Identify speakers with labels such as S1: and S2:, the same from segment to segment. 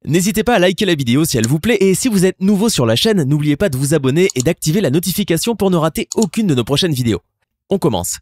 S1: N'hésitez pas à liker la vidéo si elle vous plaît et si vous êtes nouveau sur la chaîne, n'oubliez pas de vous abonner et d'activer la notification pour ne rater aucune de nos prochaines vidéos. On commence.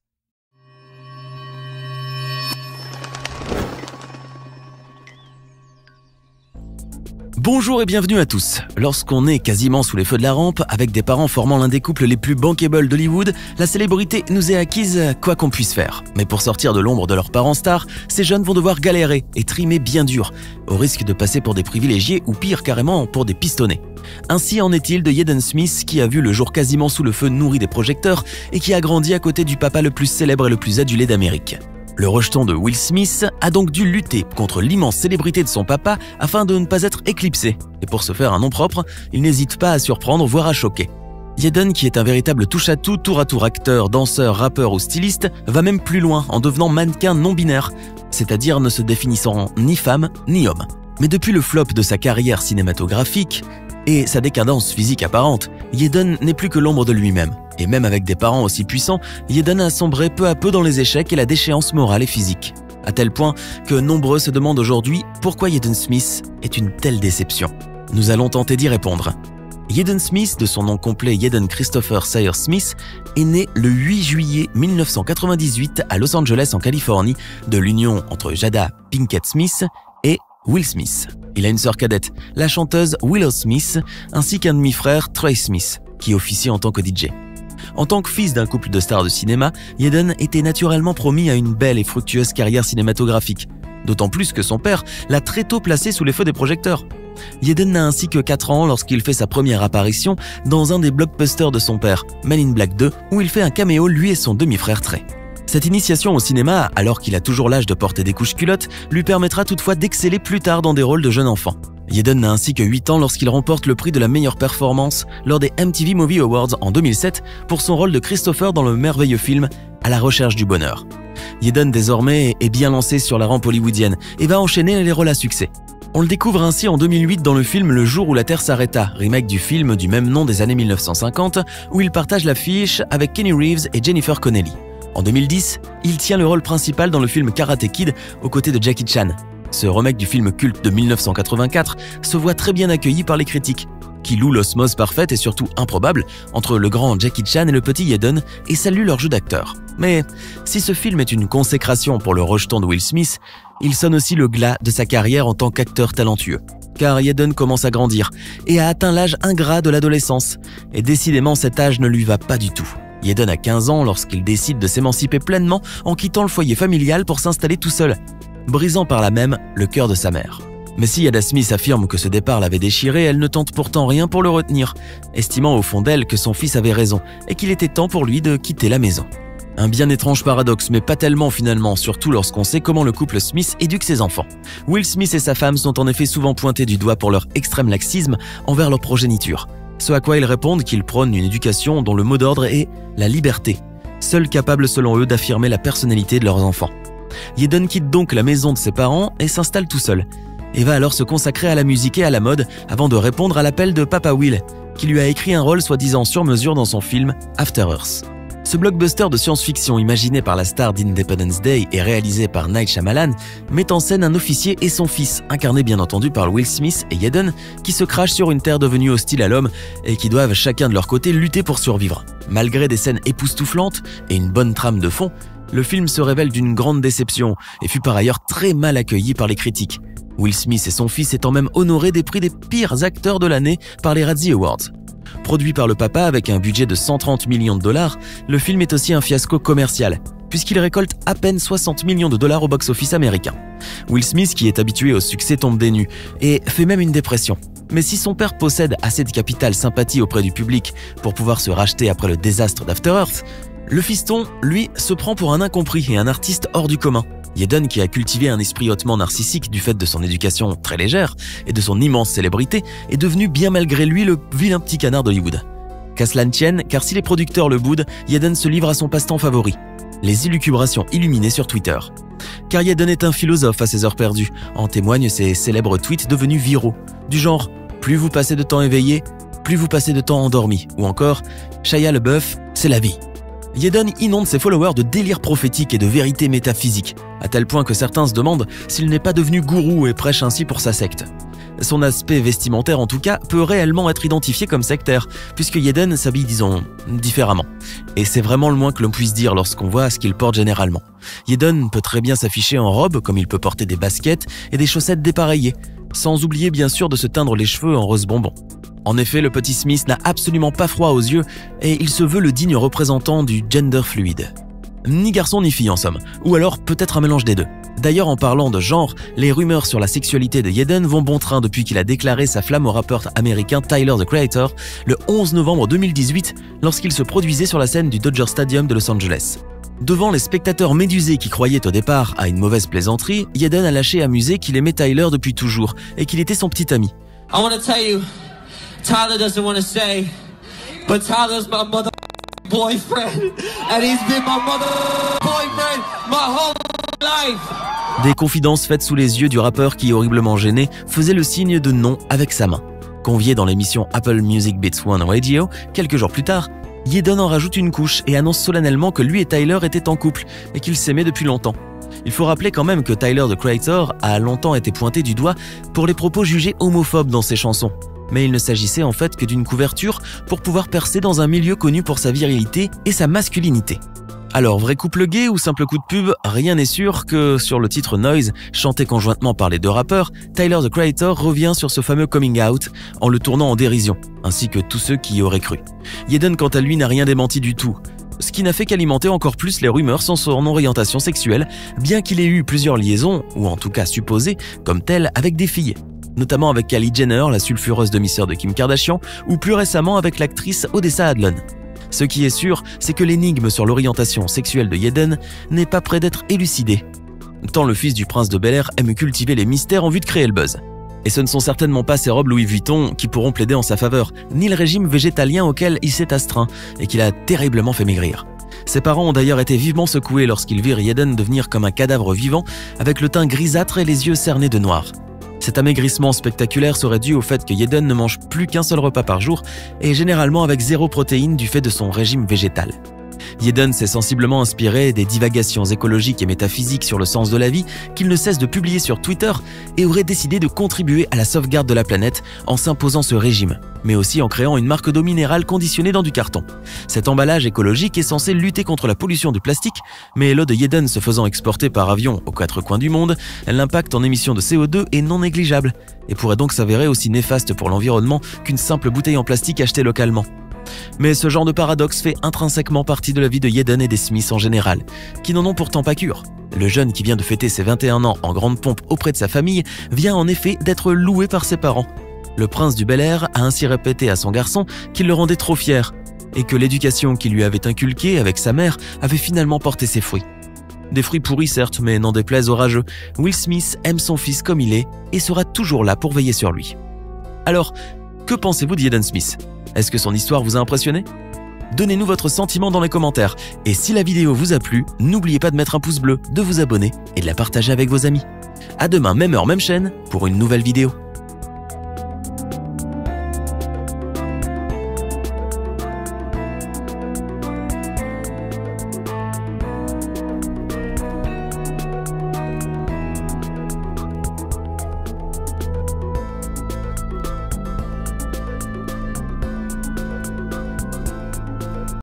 S1: Bonjour et bienvenue à tous. Lorsqu'on est quasiment sous les feux de la rampe, avec des parents formant l'un des couples les plus bankable d'Hollywood, la célébrité nous est acquise quoi qu'on puisse faire. Mais pour sortir de l'ombre de leurs parents stars, ces jeunes vont devoir galérer et trimer bien dur, au risque de passer pour des privilégiés ou pire carrément pour des pistonnés. Ainsi en est-il de Jaden Smith qui a vu le jour quasiment sous le feu nourri des projecteurs et qui a grandi à côté du papa le plus célèbre et le plus adulé d'Amérique. Le rejeton de Will Smith a donc dû lutter contre l'immense célébrité de son papa afin de ne pas être éclipsé. Et pour se faire un nom propre, il n'hésite pas à surprendre, voire à choquer. Jaden, qui est un véritable touche-à-tout, tour-à-tour acteur, danseur, rappeur ou styliste, va même plus loin en devenant mannequin non-binaire, c'est-à-dire ne se définissant ni femme ni homme. Mais depuis le flop de sa carrière cinématographique et sa décadence physique apparente, Jaden n'est plus que l'ombre de lui-même. Et même avec des parents aussi puissants, Jaden a sombré peu à peu dans les échecs et la déchéance morale et physique. À tel point que nombreux se demandent aujourd'hui pourquoi Jaden Smith est une telle déception. Nous allons tenter d'y répondre. Jaden Smith, de son nom complet Jaden Christopher Sayers Smith, est né le 8 juillet 1998 à Los Angeles en Californie de l'union entre Jada Pinkett Smith et Will Smith. Il a une sœur cadette, la chanteuse Willow Smith, ainsi qu'un demi-frère Trey Smith, qui officie en tant que DJ. En tant que fils d'un couple de stars de cinéma, Jaden était naturellement promis à une belle et fructueuse carrière cinématographique, d'autant plus que son père l'a très tôt placé sous les feux des projecteurs. Jaden n'a ainsi que 4 ans lorsqu'il fait sa première apparition dans un des blockbusters de son père, Men in Black 2, où il fait un caméo lui et son demi-frère Trey. Cette initiation au cinéma, alors qu'il a toujours l'âge de porter des couches culottes, lui permettra toutefois d'exceller plus tard dans des rôles de jeune enfant. Jaden n'a ainsi que 8 ans lorsqu'il remporte le prix de la meilleure performance lors des MTV Movie Awards en 2007 pour son rôle de Christopher dans le merveilleux film À la recherche du bonheur. Jaden désormais est bien lancé sur la rampe hollywoodienne et va enchaîner les rôles à succès. On le découvre ainsi en 2008 dans le film Le jour où la Terre s'arrêta, remake du film du même nom des années 1950, où il partage l'affiche avec Kenny Reeves et Jennifer Connelly. En 2010, il tient le rôle principal dans le film Karate Kid aux côtés de Jackie Chan. Ce remake du film culte de 1984 se voit très bien accueilli par les critiques, qui louent l'osmose parfaite et surtout improbable entre le grand Jackie Chan et le petit Jaden et saluent leur jeu d'acteur. Mais si ce film est une consécration pour le rejeton de Will Smith, il sonne aussi le glas de sa carrière en tant qu'acteur talentueux. Car Jaden commence à grandir et a atteint l'âge ingrat de l'adolescence, et décidément cet âge ne lui va pas du tout. Jaden a 15 ans lorsqu'il décide de s'émanciper pleinement en quittant le foyer familial pour s'installer tout seul, brisant par là même le cœur de sa mère. Mais si Jada Smith affirme que ce départ l'avait déchiré, elle ne tente pourtant rien pour le retenir, estimant au fond d'elle que son fils avait raison et qu'il était temps pour lui de quitter la maison. Un bien étrange paradoxe, mais pas tellement finalement, surtout lorsqu'on sait comment le couple Smith éduque ses enfants. Will Smith et sa femme sont en effet souvent pointés du doigt pour leur extrême laxisme envers leur progéniture, ce à quoi ils répondent qu'ils prônent une éducation dont le mot d'ordre est la liberté, seule capable selon eux d'affirmer la personnalité de leurs enfants. Jaden quitte donc la maison de ses parents et s'installe tout seul, et va alors se consacrer à la musique et à la mode avant de répondre à l'appel de Papa Will, qui lui a écrit un rôle soi-disant sur mesure dans son film After Earth. Ce blockbuster de science-fiction imaginé par la star d'Independence Day et réalisé par Night Shyamalan met en scène un officier et son fils, incarnés bien entendu par Will Smith et Jaden, qui se crachent sur une terre devenue hostile à l'homme et qui doivent chacun de leur côté lutter pour survivre. Malgré des scènes époustouflantes et une bonne trame de fond, le film se révèle d'une grande déception et fut par ailleurs très mal accueilli par les critiques. Will Smith et son fils étant même honorés des prix des pires acteurs de l'année par les Razzie Awards. Produit par le papa avec un budget de 130 millions de dollars, le film est aussi un fiasco commercial, puisqu'il récolte à peine 60 millions de dollars au box-office américain. Will Smith, qui est habitué au succès, tombe des nues et fait même une dépression. Mais si son père possède assez de capital sympathie auprès du public pour pouvoir se racheter après le désastre d'After Earth, le fiston, lui, se prend pour un incompris et un artiste hors du commun. Jaden, qui a cultivé un esprit hautement narcissique du fait de son éducation très légère et de son immense célébrité, est devenu bien malgré lui le vilain petit canard d'Hollywood. Qu'à cela ne tienne, car si les producteurs le boudent, Jaden se livre à son passe-temps favori, les élucubrations illuminées sur Twitter. Car Jaden est un philosophe à ses heures perdues, en témoignent ses célèbres tweets devenus viraux, du genre « Plus vous passez de temps éveillé, plus vous passez de temps endormi » ou encore « Shia LaBeouf, c'est la vie ». Jaden inonde ses followers de délires prophétiques et de vérités métaphysiques, à tel point que certains se demandent s'il n'est pas devenu gourou et prêche ainsi pour sa secte. Son aspect vestimentaire en tout cas peut réellement être identifié comme sectaire, puisque Yeden s'habille disons différemment. Et c'est vraiment le moins que l'on puisse dire lorsqu'on voit ce qu'il porte généralement. Yeden peut très bien s'afficher en robe, comme il peut porter des baskets et des chaussettes dépareillées, sans oublier bien sûr de se teindre les cheveux en rose bonbon. En effet, le petit Smith n'a absolument pas froid aux yeux et il se veut le digne représentant du gender fluide. Ni garçon ni fille en somme, ou alors peut-être un mélange des deux. D'ailleurs, en parlant de genre, les rumeurs sur la sexualité de Yeden vont bon train depuis qu'il a déclaré sa flamme au rappeur américain Tyler, the Creator, le 11 novembre 2018, lorsqu'il se produisait sur la scène du Dodger Stadium de Los Angeles. Devant les spectateurs médusés qui croyaient au départ à une mauvaise plaisanterie, Yeden a lâché à muser qu'il aimait Tyler depuis toujours et qu'il était son petit ami.
S2: I want to tell you, Tyler doesn't want to say, but Tyler's my mother boyfriend, and he's been my mother boyfriend my whole life.
S1: Des confidences faites sous les yeux du rappeur qui, horriblement gêné, faisait le signe de non avec sa main. Convié dans l'émission Apple Music Beats One Radio, quelques jours plus tard, Yeden en rajoute une couche et annonce solennellement que lui et Tyler étaient en couple et qu'ils s'aimaient depuis longtemps. Il faut rappeler quand même que Tyler, the Creator, a longtemps été pointé du doigt pour les propos jugés homophobes dans ses chansons. Mais il ne s'agissait en fait que d'une couverture pour pouvoir percer dans un milieu connu pour sa virilité et sa masculinité. Alors, vrai couple gay ou simple coup de pub, rien n'est sûr que sur le titre Noise, chanté conjointement par les deux rappeurs, Tyler, the Creator revient sur ce fameux coming out en le tournant en dérision, ainsi que tous ceux qui y auraient cru. Yeden, quant à lui, n'a rien démenti du tout, ce qui n'a fait qu'alimenter encore plus les rumeurs sur son orientation sexuelle, bien qu'il ait eu plusieurs liaisons, ou en tout cas supposées, comme telles, avec des filles, notamment avec Kylie Jenner, la sulfureuse demi-sœur de Kim Kardashian, ou plus récemment avec l'actrice Odessa Adlon. Ce qui est sûr, c'est que l'énigme sur l'orientation sexuelle de Yeden n'est pas près d'être élucidée. Tant le fils du prince de Bel-Air aime cultiver les mystères en vue de créer le buzz. Et ce ne sont certainement pas ses robes Louis Vuitton qui pourront plaider en sa faveur, ni le régime végétalien auquel il s'est astreint et qu'il a terriblement fait maigrir. Ses parents ont d'ailleurs été vivement secoués lorsqu'ils virent Yeden devenir comme un cadavre vivant, avec le teint grisâtre et les yeux cernés de noir. Cet amaigrissement spectaculaire serait dû au fait que Yeden ne mange plus qu'un seul repas par jour et généralement avec zéro protéine du fait de son régime végétal. Yeden s'est sensiblement inspiré des divagations écologiques et métaphysiques sur le sens de la vie qu'il ne cesse de publier sur Twitter et aurait décidé de contribuer à la sauvegarde de la planète en s'imposant ce régime, mais aussi en créant une marque d'eau minérale conditionnée dans du carton. Cet emballage écologique est censé lutter contre la pollution du plastique, mais l'eau de Yeden se faisant exporter par avion aux quatre coins du monde, l'impact en émissions de CO2 est non négligeable et pourrait donc s'avérer aussi néfaste pour l'environnement qu'une simple bouteille en plastique achetée localement. Mais ce genre de paradoxe fait intrinsèquement partie de la vie de Yeden et des Smiths en général, qui n'en ont pourtant pas cure. Le jeune qui vient de fêter ses 21 ans en grande pompe auprès de sa famille vient en effet d'être loué par ses parents. Le prince du Bel-Air a ainsi répété à son garçon qu'il le rendait trop fier, et que l'éducation qu'il lui avait inculquée avec sa mère avait finalement porté ses fruits. Des fruits pourris certes, mais n'en déplaise aux rageux, Will Smith aime son fils comme il est et sera toujours là pour veiller sur lui. Alors, que pensez-vous de Yeden Smith ? Est-ce que son histoire vous a impressionné ? Donnez-nous votre sentiment dans les commentaires. Et si la vidéo vous a plu, n'oubliez pas de mettre un pouce bleu, de vous abonner et de la partager avec vos amis. À demain, même heure, même chaîne, pour une nouvelle vidéo.